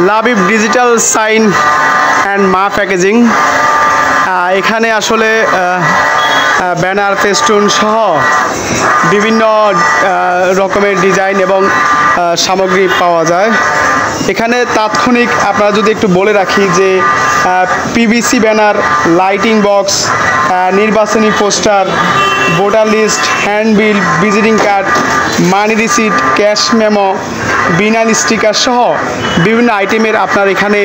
Labib digital sign and মা packaging. এখানে আসলে ব্যানার ফেস্টুন সহ বিভিন্ন রকমের ডিজাইন এবং সামগ্রী পাওয়া যায়। এখানে তাৎক্ষণিক আপনারা যদি একটু বলে রাখি যে পিভিসি ব্যানার, লাইটিং বক্স, নির্বাচনী poster, voter list, handbill, visiting card, money receipt, cash memo, vinyl sticker সহ বিভিন্ন আইটেমের আপনার এখানে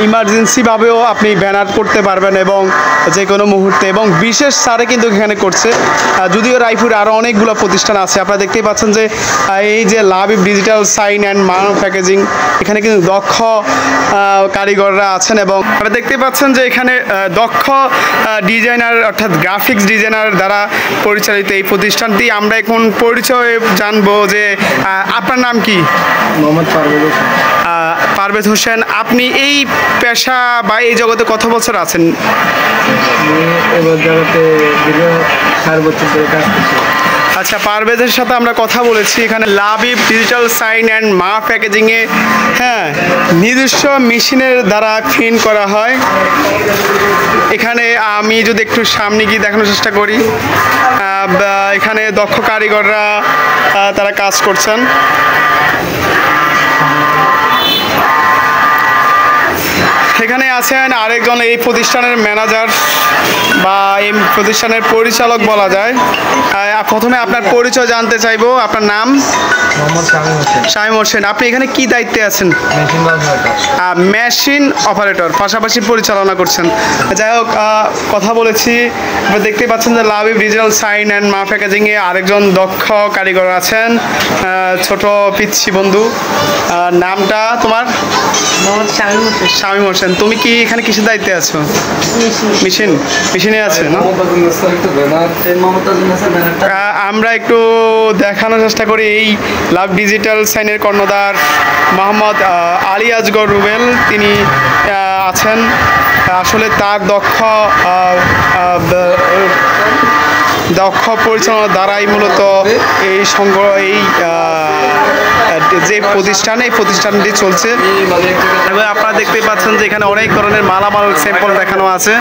ইমার্জেন্সিভাবেও আপনি ব্যানার করতে পারবেন এবং যে কোনো মুহূর্তে, এবং বিশেষ ছাড়ে কিন্তু এখানে করছে। যদিও রায়পুরে আরও অনেকগুলো প্রতিষ্ঠান আছে, আপনারা দেখতেই পাচ্ছেন যে এই যে লাবিব ডিজিটাল সাইন অ্যান্ড মা প্যাকেজিং, এখানে কিন্তু দক্ষ কারিগররা আছেন এবং আপনারা দেখতেই পাচ্ছেন যে এখানে দক্ষ ডিজাইনার অর্থাৎ গ্রাফিক্স ডিজাইনার দ্বারা পরিচালিত এই প্রতিষ্ঠানটি। আমরা এখন পরিচয় জানবো যে আপনার নাম কি? মোহাম্মদ পারভেজ হোসেন। পারভেজ হোসেন, আপনি এই পেশা বা এই জগতে কত বছর আছেন? এবার জগতে দীর্ঘ 4 বছর ধরে কাজ করছি। আচ্ছা, পারভেজের সাথে আমরা কথা বলেছি এখানে লাবিব ডিজিটাল সাইন অ্যান্ড মা প্যাকেজিংয়ে নিজস্ব মেশিনের দ্বারা প্রিন্ট করা হয়। এখানে আমি যদি একটু সামনে গিয়ে দেখানোর চেষ্টা করি, এখানে দক্ষ কারিগররা তারা কাজ করছেন। এখানে আছেন আরেকজন এই প্রতিষ্ঠানের ম্যানেজার বা এই প্রতিষ্ঠানের পরিচালক বলা যায়। প্রথমে আপনার পরিচয় জানতে চাইবো, আপনার নাম? মোহাম্মদ শামীম হোসেন। শামীম হোসেন, আপনি এখানে কি দায়িত্বে আছেন? Machine operator. মেশিন অপারেটর, পাশাপাশি পরিচালনা করছেন। যাই হোক, কথা বলেছি, আপনারা দেখতেই পাচ্ছেন যে লাবিব ডিজিটাল সাইন অ্যান্ড মা প্যাকেজিংয়ে আরেকজন দক্ষ কারিগর আছেন, ছোট পিচ্ছি বন্ধু। নামটা তোমার? মোহাম্মদ শামীম হোসেন। শামীম হোসেন, তুমি কি এখানে কিসের দায়িত্বে আছো? মেশিনে আছে না? আমরা একটু দেখানোর চেষ্টা করি। এই লাভ ডিজিটাল সাইনের কর্ণধার মোহাম্মদ আলী আজগর রুবেল, তিনি আছেন। আসলে তার দক্ষ পরিচালনার দ্বারাই মূলত এই যে প্রতিষ্ঠানটি চলছে। এবং আপনারা দেখতেই পাচ্ছেন যে এখানে অনেক ধরনের মালামাল স্যাম্পল দেখানো আছে।